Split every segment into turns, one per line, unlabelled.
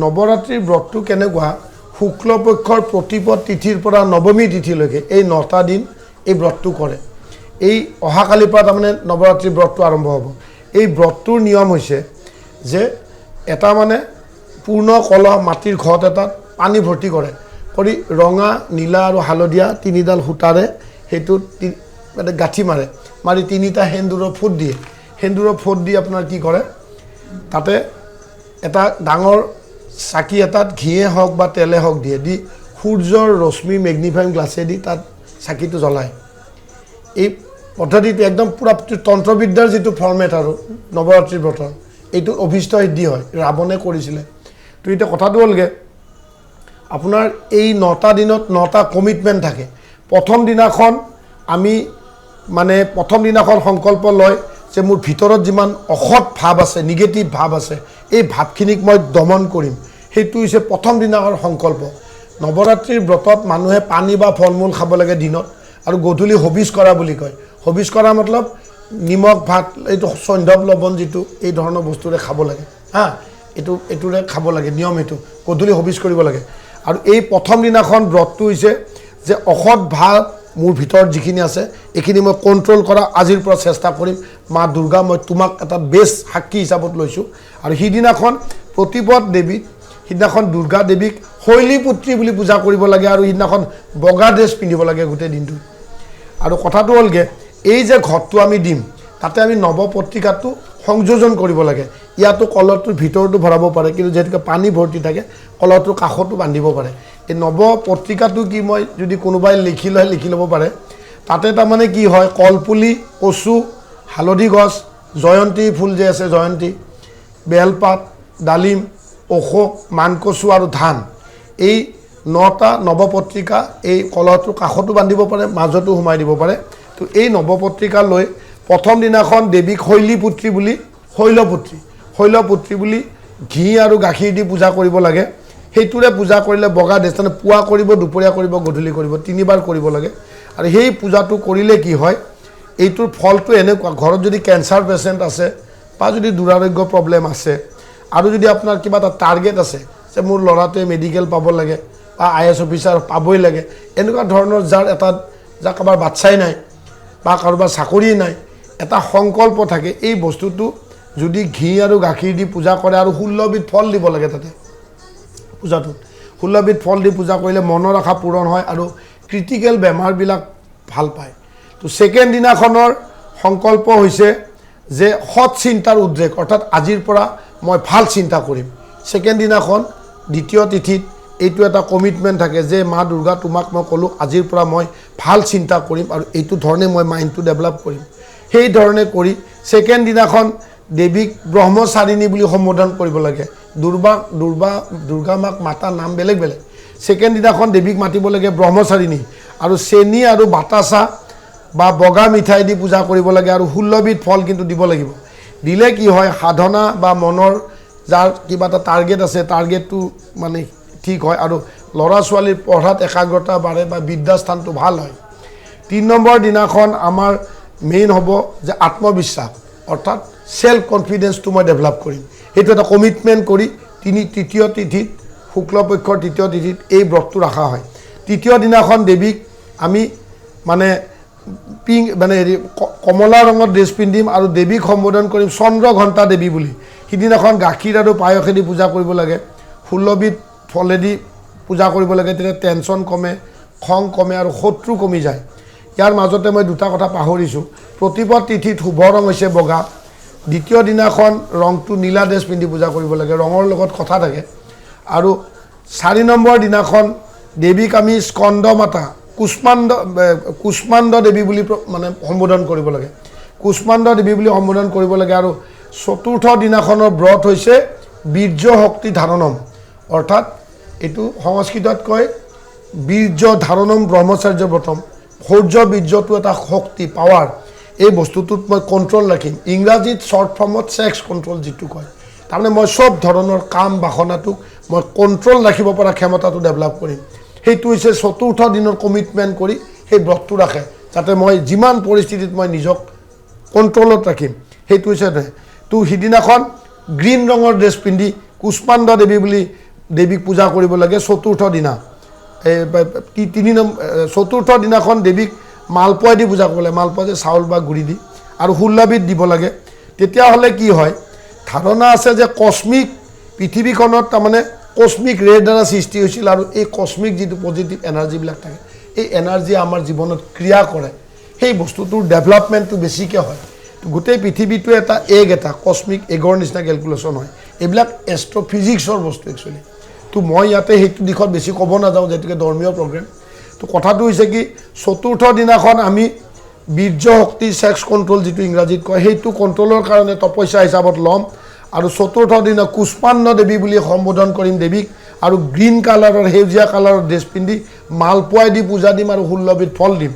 নৱৰাত্ৰিৰ ব্ৰতটো কেনেকুৱা শুক্লপক্ষৰ প্ৰতিপদ তিথিৰ পৰা নৱমী তিথিলৈকে এই 9টা দিন এই ব্ৰতটো কৰে এই অহাকালিৰ পৰা তাৰমানে নৱৰাত্ৰিৰ ব্ৰতটো আৰম্ভ হ'ব এই ব্ৰতটোৰ নিয়ম হৈছে যে এটা মানে পূৰ্ণ কলহ মাটিৰ ঘট এটাত পানী ভৰ্তি কৰে কৰি ৰঙা নীলা আৰু হালধীয়া তিনিডাল সূতাৰে সেইটো মানে গাঁঠি মাৰে মাৰি তিনিটা সেন্দুৰৰ ফুট দিয়ে সেন্দুৰৰ ফুট দি আপোনাৰ কি কৰে তাতে এটা ডাঙৰ চাকি এটাত ঘিয়ে হওক বা তেলে হওক দিয়ে দি সূৰ্যৰ ৰশ্মি মেগনিফাইং গ্লাছেদি তাত চাকিটো জ্বলায় এই পদ্ধতিটো একদম পুৰা তন্ত্ৰবিদ্যাৰ যিটো ফৰ্মেট আৰু নৱৰাত্ৰিৰ ব্ৰতৰ এইটো অভিষ্ট সিদ্ধি হয় ৰাৱণে কৰিছিলে তো এতিয়া কথাটো হ'লগৈ আপোনাৰ এই 9টা দিনত 9টা কমিটমেণ্ট থাকে প্ৰথম দিনাখন আমি মানে প্ৰথম দিনাখন সংকল্প লয় যে মোৰ ভিতৰত যিমান অসৎ ভাৱ আছে নিগেটিভ ভাৱ আছে এই ভাৱখিনিক মই দমন কৰিম সেইটো হৈছে প্ৰথম দিনাৰ সংকল্প নৱৰাত্ৰিৰ ব্ৰতত মানুহে পানী বা ফল মূল খাব লাগে দিনত আৰু গধূলি হবিজ কৰা বুলি কয় হবিজ কৰা মতলব নিমখ ভাত এইটো সন্ধৱ লৱণ যিটো এই ধৰণৰ বস্তুৰে খাব লাগে হা এইটোৰে খাব লাগে নিয়ম এইটো গধূলি হবিজ কৰিব লাগে আৰু এই প্ৰথম দিনাখন ব্ৰতটো হৈছে যে অসৎ ভাৱ মোৰ ভিতৰত যিখিনি আছে এইখিনি মই কণ্ট্ৰল কৰা আজিৰ পৰা চেষ্টা কৰিম মা দুৰ্গা মই তোমাক এটা বেষ্ট সাক্ষী হিচাপত লৈছোঁ আৰু সিদিনাখন প্ৰতিপদ দেৱী সিদিনাখন দুৰ্গা দেৱীক শৈলীপুত্ৰী বুলি পূজা কৰিব লাগে আৰু সিদিনাখন বগা ড্ৰেছ পিন্ধিব লাগে গোটেই দিনটো আৰু কথাটো হ'লগৈ এই যে ঘটটো আমি দিম তাতে আমি নৱপত্ৰিকাটো সংযোজন কৰিব লাগে ইয়াতো কলহটোৰ ভিতৰতো ভৰাব পাৰে কিন্তু যেনেকৈ পানী ভৰ্তি থাকে কলহটোৰ কাষতো বান্ধিব পাৰে এই নৱপত্ৰিকাটো কি মই যদি কোনোবাই লিখি ল'ব পাৰে তাতে তাৰমানে কি হয় কলপুলি কচু হালধি গছ জয়ন্তী ফুল যে আছে জয়ন্তী বেলপাত ডালিম অশোক মানকচু আৰু ধান এই 9টা নৱপত্ৰিকা এই কলহটোৰ কাষতো বান্ধিব পাৰে মাজতো সোমাই দিব পাৰে তো এই নৱপত্ৰিকা লৈ প্ৰথম দিনাখন দেৱীক শৈলীপুত্ৰী বুলি ঘি আৰু গাখীৰ দি পূজা কৰিব লাগে সেইটোৰে পূজা কৰিলে বগা ড্ৰেছ মানে পুৱা কৰিব দুপৰীয়া কৰিব গধূলি কৰিব 3বাৰ কৰিব লাগে আৰু সেই পূজাটো কৰিলে কি হয় এইটোৰ ফলটো এনেকুৱা ঘৰত যদি কেঞ্চাৰ পেচেণ্ট আছে বা যদি দুৰাৰোগ্য প্ৰব্লেম আছে আৰু যদি আপোনাৰ কিবা এটা টাৰ্গেট আছে যে মোৰ ল'ৰাটোৱে মেডিকেল পাব লাগে বা IAS অফিচাৰ পাবই লাগে এনেকুৱা ধৰণৰ যাৰ কাৰোবাৰ বাচ্চাই নাই বা কাৰোবাৰ চাকৰি নাই এটা সংকল্প থাকে এই বস্তুটো যদি ঘি আৰু গাখীৰ দি পূজা কৰে আৰু 16বিধ ফল দিব লাগে তাতে পূজাটোত 16বিধ ফল দি পূজা কৰিলে মনৰ আশা পূৰণ হয় আৰু ক্ৰিটিকেল বেমাৰবিলাক ভাল পায় তো ছেকেণ্ড দিনাখনৰ সংকল্প হৈছে যে সৎ চিন্তাৰ উদ্ৰেক অৰ্থাৎ আজিৰ পৰা মই ভাল চিন্তা কৰিম ছেকেণ্ড দিনাখন দ্বিতীয় তিথিত এইটো এটা কমিটমেণ্ট থাকে যে মা দুৰ্গা তোমাক মই ক'লোঁ আজিৰ পৰা মই ভাল চিন্তা কৰিম আৰু এইটো ধৰণে মই মাইণ্ডটো ডেভেলপ কৰিম সেই ধৰণে কৰি ছেকেণ্ড দিনাখন দেৱীক ব্ৰহ্মচাৰিণী বুলি সম্বোধন কৰিব লাগে দুৰ্গা মাক মাতা নাম বেলেগ বেলেগ ছেকেণ্ড দিনাখন দেৱীক মাতিব লাগে ব্ৰহ্মচাৰিণী আৰু চেনি আৰু বাতাচা বা বগা মিঠাই দি পূজা কৰিব লাগে আৰু 16বিধ ফল কিন্তু দিব লাগিব দিলে কি হয় সাধনা বা মনৰ যাৰ কিবা এটা টাৰ্গেট আছে টাৰ্গেটটো মানে ঠিক হয় আৰু ল'ৰা ছোৱালীৰ পঢ়াত একাগ্ৰতা বাঢ়ে বা বিদ্যাস্থানটো ভাল হয় 3 নম্বৰ দিনাখন আমাৰ মেইন হ'ব যে আত্মবিশ্বাস অৰ্থাৎ সেল্ফ কনফিডেন্সটো মই ডেভেলপ কৰিম সেইটো এটা কমিটমেণ্ট কৰি তৃতীয় তিথিত শুক্লপক্ষৰ তৃতীয় তিথিত এই ব্ৰতটো ৰখা হয় তৃতীয় দিনাখন দেৱীক আমি মানে পিংক মানে কমলা ৰঙৰ ড্ৰেছ পিন্ধিম আৰু দেৱীক সম্বোধন কৰিম চন্দ্ৰঘণ্টা দেৱী বুলি সিদিনাখন গাখীৰ আৰু পায়সেদি পূজা কৰিব লাগে 16বিধ ফলেদি পূজা কৰিব লাগে তেতিয়া টেনশ্যন কমে খং কমে আৰু শত্ৰু কমি যায় ইয়াৰ মাজতে মই দুটা কথা পাহৰিছোঁ প্ৰতিপদ তিথিত শুভ ৰং হৈছে বগা দ্বিতীয় দিনাখন ৰংটো নীলা ড্ৰেছ পিন্ধি পূজা কৰিব লাগে ৰঙৰ লগত কথা থাকে আৰু 4 নম্বৰ দিনাখন দেৱীক আমি স্কন্দ মাতা কুষ্মাণ্ড দেৱী বুলি মানে সম্বোধন কৰিব লাগে কুষ্মাণ্ড দেৱী বুলি সম্বোধন কৰিব লাগে আৰু চতুৰ্থ দিনাখনৰ ব্ৰত হৈছে বীৰ্য শক্তি ধাৰণম অৰ্থাৎ এইটো সংস্কৃতত কয় বীৰ্য ধাৰণম ব্ৰহ্মচাৰ্য ব্ৰতম সৌৰ্য বীৰ্যটো এটা শক্তি পাৱাৰ এই বস্তুটোত মই কণ্ট্ৰল ৰাখিম ইংৰাজীত শ্বৰ্ট ফৰ্মত ছেক্স কণ্ট্ৰল যিটো কয় তাৰমানে মই সব ধৰণৰ কাম বাসনাটোক মই কণ্ট্ৰল ৰাখিব পৰা ক্ষমতাটো ডেভেলপ কৰিম সেইটো হৈছে চতুৰ্থ দিনৰ কমিটমেণ্ট কৰি সেই ব্ৰতটো ৰাখে যাতে মই যিমান পৰিস্থিতিত মই নিজক কণ্ট্ৰলত ৰাখিম সেইটো হৈছে তো সিদিনাখন গ্ৰীণ ৰঙৰ ড্ৰেছ পিন্ধি কুষ্মাণ্ড দেৱী বুলি দেৱীক পূজা কৰিব লাগে চতুৰ্থ দিনা চতুৰ্থ দিনাখন দেৱীক মালপোৱা দি পূজা কৰিব লাগে মালপোৱা যে চাউল বা গুড়ি দি আৰু 16 বিধ দিব লাগে তেতিয়াহ'লে কি হয় ধাৰণা আছে যে কস্মিক পৃথিৱীখনত তাৰমানে কস্মিক ৰেৰ দ্বাৰা সৃষ্টি হৈছিল আৰু এই কস্মিক যিটো পজিটিভ এনাৰ্জিবিলাক থাকে এই এনাৰ্জি আমাৰ জীৱনত ক্ৰিয়া কৰে সেই বস্তুটোৰ ডেভেলপমেণ্টটো বেছিকৈ হয় গোটেই পৃথিৱীটো এটা এগ এটা কস্মিক এগৰ নিচিনা কেলকুলেশ্যন হয় এইবিলাক এষ্ট্ৰফিজিক্সৰ বস্তু একচুৱেলি তো মই ইয়াতে সেইটো দিশত বেছি ক'ব নাযাওঁ যেহেতুকে ধৰ্মীয় প্ৰগ্ৰেম তো কথাটো হৈছে কি চতুৰ্থ দিনাখন আমি বীৰ্য শক্তি ছেক্স কণ্ট্ৰল যিটো ইংৰাজীত কয় সেইটো কণ্ট্ৰলৰ কাৰণে তপস্যা হিচাপত ল'ম আৰু চতুৰ্থ দিনা কুষ্মাণ্ড দেৱী বুলি সম্বোধন কৰিম দেৱীক আৰু গ্ৰীণ কালাৰৰ সেউজীয়া কালাৰৰ ড্ৰেছ পিন্ধি মালপোৱাই দি পূজা দিম আৰু 16 বিধ ফল দিম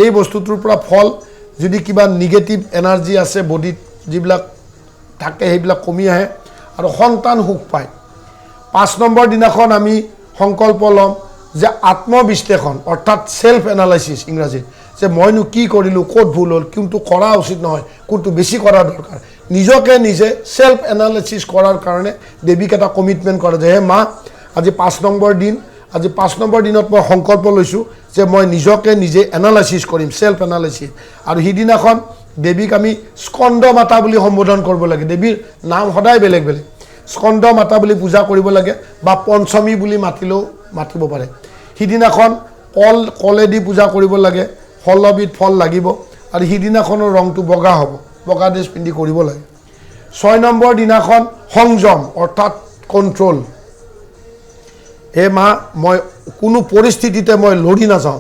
এই বস্তুটোৰ পৰা ফল যদি কিবা নিগেটিভ এনাৰ্জি আছে বডিত যিবিলাক থাকে সেইবিলাক কমি আহে আৰু সন্তান সুখ পায় 5 নম্বৰ দিনাখন আমি সংকল্প ল'ম যে আত্মবিশ্লেষণ অৰ্থাৎ সেলফ এনালাইসিস ইংৰাজীত যে মইনো কি কৰিলোঁ ক'ত ভুল হ'ল কোনটো কৰা উচিত নহয় কোনটো বেছি কৰা দৰকাৰ নিজকে নিজে সেলফ এনালাইসিস কৰাৰ কাৰণে দেৱীক এটা কমিটমেণ্ট কৰে যে হে মা আজি 5 নম্বৰ দিন আজি 5 নম্বৰ দিনত মই সংকল্প লৈছোঁ যে মই নিজকে নিজে এনালাইসিস কৰিম সেলফ এনালাইসিস আৰু সিদিনাখন দেৱীক আমি স্কন্দ মাতা বুলি সম্বোধন কৰিব লাগে দেৱীৰ নাম সদায় বেলেগ বেলেগ স্কন্দ মাতা বুলি পূজা কৰিব লাগে বা পঞ্চমী বুলি মাতিলেও মাতিব পাৰে সিদিনাখন কলেদি পূজা কৰিব লাগে 16 বিধ ফল লাগিব আৰু সিদিনাখনৰ ৰংটো বগা হ'ব বগা ড্ৰেছ পিন্ধি কৰিব লাগে 6 নম্বৰ দিনাখন সংযম অৰ্থাৎ কণ্ট্ৰল হে মা মই কোনো পৰিস্থিতিতে মই লৰি নাযাওঁ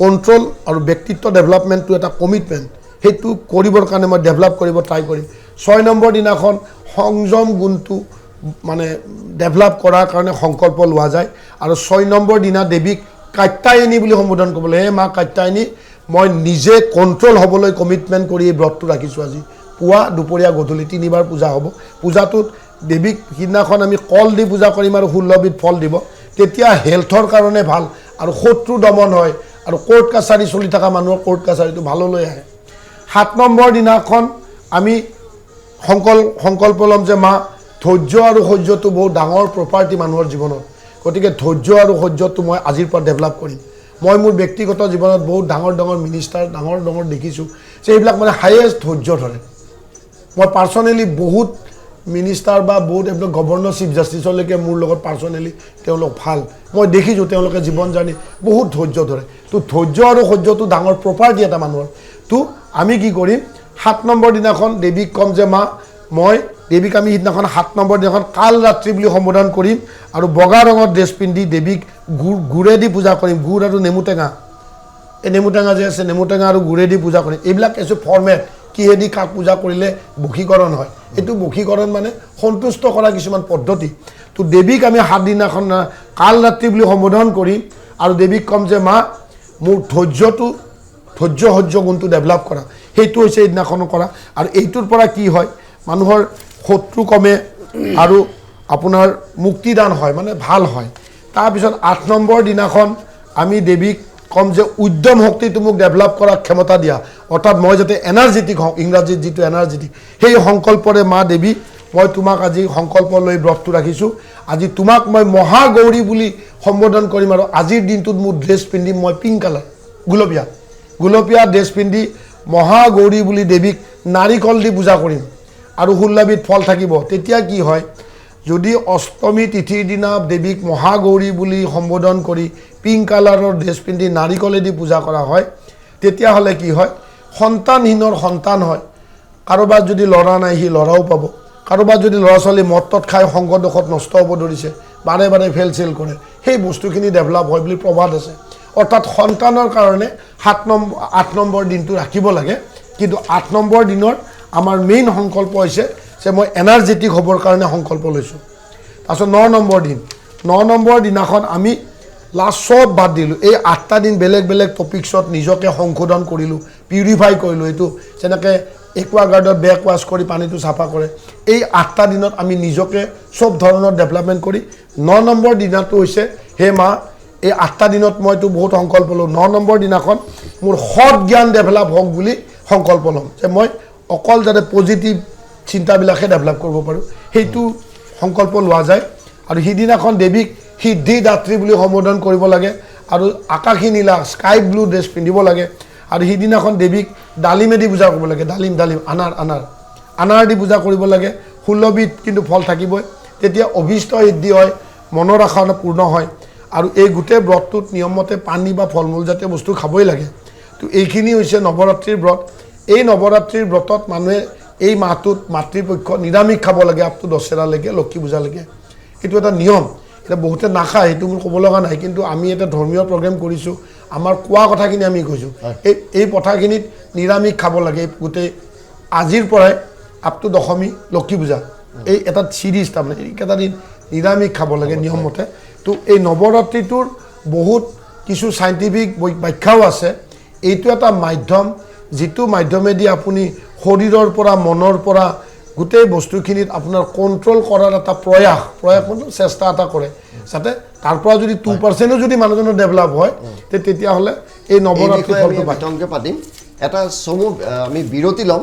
কণ্ট্ৰল আৰু ব্যক্তিত্ব ডেভেলপমেণ্টটো এটা কমিটমেণ্ট সেইটো কৰিবৰ কাৰণে মই ডেভেলপ কৰিব ট্ৰাই কৰিম 6 নম্বৰ দিনাখন সংযম গুণটো মানে ডেভেলপ কৰাৰ কাৰণে সংকল্প লোৱা যায় আৰু 6 নম্বৰ দিনা দেৱীক কাত্যায়নী বুলি সম্বোধন কৰিবলৈ হে মা কাত্যায়নী মই নিজে কণ্ট্ৰল হ'বলৈ কমিটমেণ্ট কৰি এই ব্ৰতটো ৰাখিছোঁ আজি পুৱা দুপৰীয়া গধূলি 3 বাৰ পূজা হ'ব পূজাটোত দেৱীক সিদিনাখন আমি কল দি পূজা কৰিম আৰু 16 বিধ ফল দিব তেতিয়া হেলথৰ কাৰণে ভাল আৰু শত্ৰু দমন হয় আৰু কোৰ্ট কাছাৰী চলি থকা মানুহৰ কোৰ্ট কাছাৰীটো ভাললৈ আহে 7 নম্বৰ দিনাখন আমি সংকল্প ল'ম যে মা ধৈৰ্য আৰু সহ্যটো বহুত ডাঙৰ প্ৰপাৰ্টি মানুহৰ জীৱনত গতিকে ধৈৰ্য আৰু সহ্যটো মই আজিৰ পৰা ডেভেলপ কৰিম মই মোৰ ব্যক্তিগত জীৱনত বহুত ডাঙৰ ডাঙৰ মিনিষ্টাৰ ডাঙৰ ডাঙৰ দেখিছোঁ যে এইবিলাক মানে হাইয়েষ্ট ধৈৰ্য ধৰে মই পাৰ্চনেলি বহুত মিনিষ্টাৰ বা বহুত এইবিলাক গভৰ্ণৰ চিফ জাষ্টিছলৈকে মোৰ লগত পাৰ্চনেলি তেওঁলোক ভাল মই দেখিছোঁ তেওঁলোকে জীৱন জানি বহুত ধৈৰ্য ধৰে তো ধৈৰ্য আৰু সহ্যটো ডাঙৰ প্ৰপাৰ্টি এটা মানুহৰ তো আমি কি কৰিম 7 নম্বৰ দিনাখন দেৱীক ক'ম যে মা মই দেৱীক আমি সিদিনাখন 7 নম্বৰ দিনাখন কাল ৰাত্ৰি বুলি সম্বোধন কৰিম আৰু বগা ৰঙৰ ড্ৰেছ পিন্ধি দেৱীক গুড়েদি পূজা কৰিম গুড় আৰু নেমুটেঙা এই নেমুটেঙা যে আছে নেমুটেঙা আৰু গুড়েদি পূজা কৰিম এইবিলাক কিছু ফৰ্মেট কিহেদি কাক পূজা কৰিলে বশীকৰণ হয় এইটো বশীকৰণ মানে সন্তুষ্ট কৰা কিছুমান পদ্ধতি তো দেৱীক আমি 7 দিনাখন কাল ৰাত্ৰি বুলি সম্বোধন কৰিম আৰু দেৱীক ক'ম যে মা মোৰ ধৈৰ্য সহ্য গুণটো ডেভেলপ কৰা সেইটো হৈছে এইদিনাখন কৰা আৰু এইটোৰ পৰা কি হয় মানুহৰ শত্ৰু কমে আৰু আপোনাৰ মুক্তিদান হয় মানে ভাল হয় তাৰপিছত 8 নম্বৰ দিনাখন আমি দেৱীক ক'ম যে উদ্যম শক্তিটো মোক ডেভেলপ কৰাৰ ক্ষমতা দিয়া অৰ্থাৎ মই যাতে এনাৰ্জেটিক হওঁ ইংৰাজীত যিটো এনাৰ্জেটিক সেই সংকল্পৰে মা দেৱী মই তোমাক আজি সংকল্প লৈ ব্ৰতটো ৰাখিছোঁ আজি তোমাক মই মহাগৌৰী বুলি সম্বোধন কৰিম আৰু আজিৰ দিনটোত মোৰ ড্ৰেছ পিন্ধিম মই পিংক কালাৰ গুলপীয়া ড্ৰেছ পিন্ধি মহাগৌৰী বুলি দেৱীক নাৰিকল দি পূজা কৰিম আৰু 16 বিধ ফল থাকিব তেতিয়া কি হয় যদি অষ্টমী তিথিৰ দিনা দেৱীক মহাগৌৰী বুলি সম্বোধন কৰি পিংক কালাৰৰ ড্ৰেছ পিন্ধি নাৰিকলেদি পূজা কৰা হয় তেতিয়াহ'লে কি হয় সন্তানহীনৰ সন্তান হয় কাৰোবাৰ যদি ল'ৰা নাই সি ল'ৰাও পাব কাৰোবাৰ যদি ল'ৰা ছোৱালী মদত খাই সংগদোষত নষ্ট হ'ব ধৰিছে বাৰে বাৰে ফেল চেল কৰে সেই বস্তুখিনি ডেভেলপ হয় বুলি প্ৰবাদ আছে অৰ্থাৎ সন্তানৰ কাৰণে 8 নম্বৰ দিনটো ৰাখিব লাগে কিন্তু 8 নম্বৰ দিনৰ আমাৰ মেইন সংকল্প হৈছে যে মই এনাৰ্জেটিক হ'বৰ কাৰণে সংকল্প লৈছোঁ তাৰপিছত 9 নম্বৰ দিনাখন আমি লাষ্ট চব বাদ দিলোঁ এই 8টা দিন বেলেগ বেলেগ টপিকছত নিজকে সংশোধন কৰিলোঁ পিউৰিফাই কৰিলোঁ এইটো যেনেকৈ একুৱাগাৰ্ডত বেক ৱাছ কৰি পানীটো চাফা কৰে এই 8টা দিনত আমি নিজকে চব ধৰণৰ ডেভেলপমেণ্ট কৰি 9 নম্বৰ দিনাটো হৈছে হে মা এই 8টা দিনত মইতো বহুত সংকল্প লওঁ 9 নম্বৰ দিনাখন মোৰ সৎ জ্ঞান ডেভেলপ হওক বুলি সংকল্প ল'ম যে মই অকল যাতে পজিটিভ চিন্তাবিলাকহে ডেভেলপ কৰিব পাৰোঁ সেইটো সংকল্প লোৱা যায় আৰু সিদিনাখন দেৱীক সিদ্ধিদাত্ৰী বুলি সম্বোধন কৰিব লাগে আৰু আকাশী নীলা স্কাই ব্লু ড্ৰেছ পিন্ধিব লাগে আৰু সিদিনাখন দেৱীক ডালিমেদি পূজা কৰিব লাগে ডালিম আনাৰ দি পূজা কৰিব লাগে 16 বিধ কিন্তু ফল থাকিবই তেতিয়া অভিষ্ট সিদ্ধি হয় মনৰ আশা পূৰ্ণ হয় আৰু এই গোটেই ব্ৰতটোত নিয়মমতে পানী বা ফল মূল জাতীয় বস্তু খাবই লাগে তো এইখিনি হৈছে নৱৰাত্ৰিৰ ব্ৰত এই নৱৰাত্ৰিৰ ব্ৰতত মানুহে এই মাহটোত মাতৃপক্ষ নিৰামিষ খাব লাগে আপ টু দশেৰালৈকে লক্ষী পূজালৈকে এইটো এটা নিয়ম এটা বহুতে নাখায় সেইটো মোৰ ক'ব লগা নাই কিন্তু আমি এটা ধৰ্মীয় প্ৰগ্ৰেম কৰিছোঁ আমাৰ কোৱা কথাখিনি আমি কৈছোঁ এই কথাখিনিত নিৰামিষ খাব লাগে গোটেই আজিৰ পৰাই আপ টু দশমী লক্ষী পূজা এই এটা চিৰিজ তাৰমানে এইকেইটা দিন নিৰামিষ খাব লাগে নিয়মমতে তো এই নৱৰাত্ৰিটোৰ বহুত কিছু চাইণ্টিফিক ব্যাখ্যাও আছে এইটো এটা মাধ্যম যিটো মাধ্যমেদি আপুনি শৰীৰৰ পৰা মনৰ পৰা গোটেই বস্তুখিনিত আপোনাৰ কণ্ট্ৰল কৰাৰ এটা প্ৰয়াস চেষ্টা এটা কৰে যাতে তাৰ পৰা যদি 2%ও যদি মানুহজনৰ ডেভেলপ হয় তেতিয়াহ'লে এই নৱৰাত্ৰি ফলটো
বিতংকে পাতিম এটা চমু আমি বিৰতি ল'ম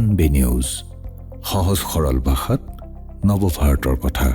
NB নিউজ সহজ সৰল ভাষাত নৱভাৰতৰ কথা